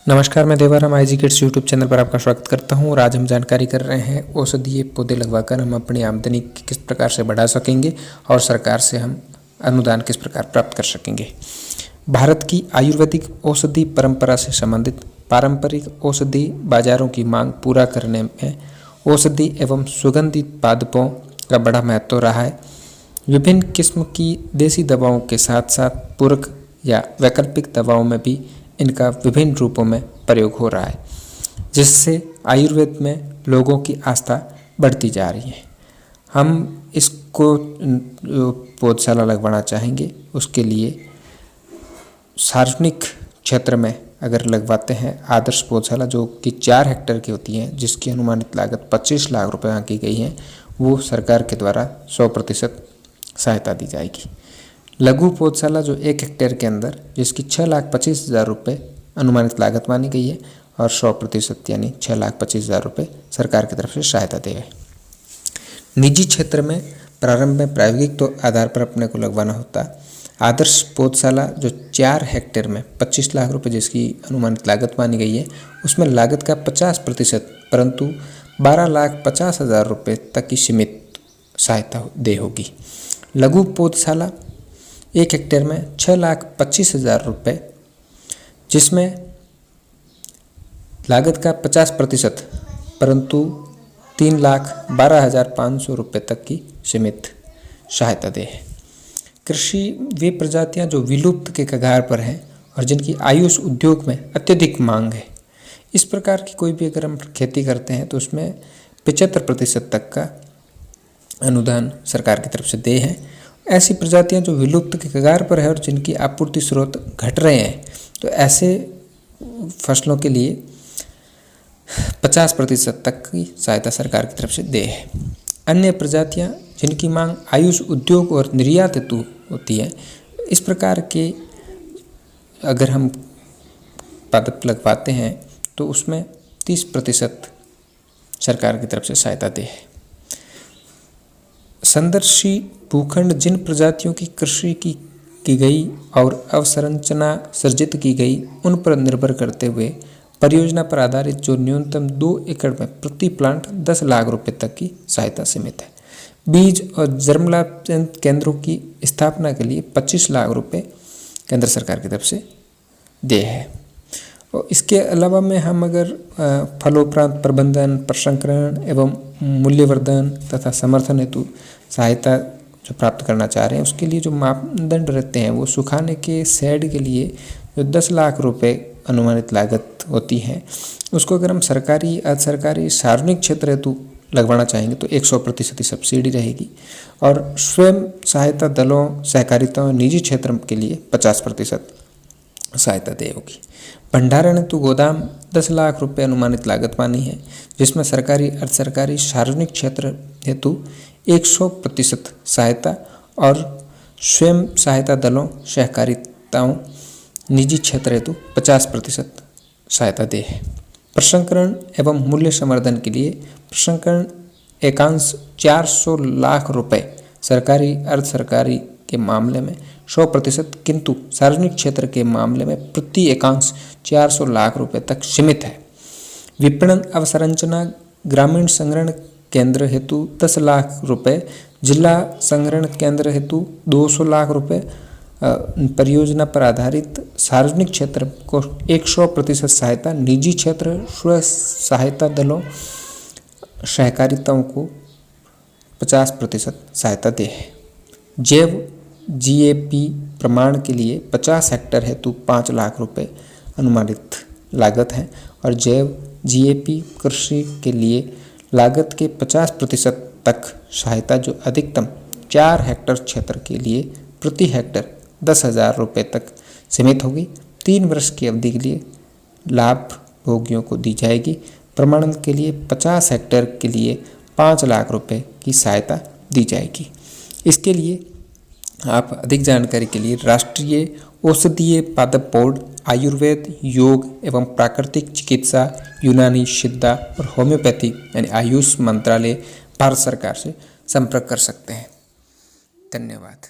नमस्कार, मैं Devaram IG kids YouTube channel पर आपका स्वागत करता हूं और आज हम जानकारी कर रहे हैं औषधीय पौधे लगवाकर हम अपनी आमदनी किस प्रकार से बढ़ा सकेंगे और सरकार से हम अनुदान किस प्रकार प्राप्त कर सकेंगे। भारत की आयुर्वेदिक औषधि परंपरा से संबंधित पारंपरिक औषधि बाजारों की मांग पूरा करने में औषधि एवं सुगंधित पादपों का बड़ा महत्व रहा है। विभिन्न किस्म की देसी दवाओं के साथ साथ पूरक या वैकल्पिक दवाओं में भी इनका विभिन्न रूपों में प्रयोग हो रहा है, जिससे आयुर्वेद में लोगों की आस्था बढ़ती जा रही है। हम इसको पौधशाला लगवाना चाहेंगे, उसके लिए सार्वजनिक क्षेत्र में अगर लगवाते हैं आदर्श पौधशाला जो कि 4 हेक्टेयर की होती है, जिसकी अनुमानित लागत 25 लाख रुपये आंकी गई है, वो सरकार के द्वारा 100% सहायता दी जाएगी। लघु पौधशाला जो 1 हेक्टेयर के अंदर जिसकी 6,25,000 रुपये अनुमानित लागत मानी गई है और 100% यानी 6,25,000 रुपये सरकार की तरफ से सहायता देगा। निजी क्षेत्र में प्रारंभ में प्रायोगिक तो आधार पर अपने को लगवाना होता है। आदर्श पौधशाला जो 4 हेक्टेयर में 25 लाख रुपये जिसकी अनुमानित लागत मानी गई है, उसमें लागत का 50% परंतु 12,50,000 रुपये तक की सीमित सहायता दे होगी। लघु पौधशाला 1 हेक्टेयर में 6,25,000 रुपये जिसमें लागत का 50% परंतु 3,12,500 रुपये तक की सीमित सहायता दे है। कृषि वे प्रजातियां जो विलुप्त के कगार पर हैं और जिनकी आयुष उद्योग में अत्यधिक मांग है, इस प्रकार की कोई भी अगर हम खेती करते हैं तो उसमें 75% तक का अनुदान सरकार की तरफ से दे है। ऐसी प्रजातियां जो विलुप्त के कगार पर है और जिनकी आपूर्ति स्रोत घट रहे हैं, तो ऐसे फसलों के लिए 50% तक की सहायता सरकार की तरफ से दे है। अन्य प्रजातियां जिनकी मांग आयुष उद्योग और निर्यात हेतु होती है, इस प्रकार के अगर हम पादप लगवाते हैं तो उसमें 30% सरकार की तरफ से सहायता दे है। संदर्शी भूखंड जिन प्रजातियों की कृषि की गई और अवसंरचना सृजित की गई, उन पर निर्भर करते हुए परियोजना पर आधारित जो न्यूनतम 2 एकड़ में प्रति प्लांट 10 लाख रुपए तक की सहायता सीमित है। बीज और जर्मलापन केंद्रों की स्थापना के लिए 25 लाख रुपए केंद्र सरकार की तरफ से दे है। और इसके अलावा में हम अगर फलोपरांत प्रबंधन, प्रसंस्करण एवं मूल्यवर्धन तथा समर्थन हेतु सहायता जो प्राप्त करना चाह रहे हैं, उसके लिए जो मापदंड रहते हैं, वो सुखाने के शेड के लिए जो 10 लाख रुपए अनुमानित लागत होती है, उसको अगर हम सरकारी, अर्ध सरकारी, सार्वजनिक क्षेत्र हेतु लगवाना चाहेंगे तो 100% सब्सिडी रहेगी और स्वयं सहायता दलों, सहकारिताओं, निजी क्षेत्र के लिए 50% सहायता दे होगी। भंडारण हेतु गोदाम 10 लाख रुपए अनुमानित लागत मानी है, जिसमें सरकारी, अर्ध सरकारी, सार्वजनिक क्षेत्र हेतु 100% सहायता और स्वयं सहायता दलों, सहकारिताओं, निजी क्षेत्र हेतु 50% सहायता दे है। प्रसंस्करण एवं मूल्य संवर्धन के लिए प्रसंस्करण एकांश 400 लाख रुपए सरकारी, अर्ध सरकारी के मामले में 100%, किंतु सार्वजनिक क्षेत्र के मामले में प्रति एकांश 400 लाख रुपए तक सीमित है। विपणन अवसंरचना ग्रामीण संग्रहण केंद्र हेतु 10 लाख रुपए, जिला संग्रहण केंद्र हेतु 200 लाख रुपए, परियोजना पर आधारित सार्वजनिक क्षेत्र को 100% सहायता, निजी क्षेत्र स्व सहायता दलों, सहकारिताओं को 50% सहायता दे है। जैव GAP प्रमाण के लिए 50 हेक्टेयर हेतु 5 लाख रुपए अनुमानित लागत है और जैव GAP कृषि के लिए लागत के 50% तक सहायता जो अधिकतम 4 हेक्टेयर क्षेत्र के लिए प्रति हेक्टेयर 10,000 रुपये तक सीमित होगी। 3 वर्ष की अवधि के लिए लाभ भोगियों को दी जाएगी। प्रमाणन के लिए 50 हेक्टेयर के लिए 5 लाख रुपए की सहायता दी जाएगी। इसके लिए आप अधिक जानकारी के लिए राष्ट्रीय औषधीय पादप बोर्ड, आयुर्वेद, योग एवं प्राकृतिक चिकित्सा, यूनानी, सिद्धा और होम्योपैथी यानी आयुष मंत्रालय, भारत सरकार से संपर्क कर सकते हैं। धन्यवाद।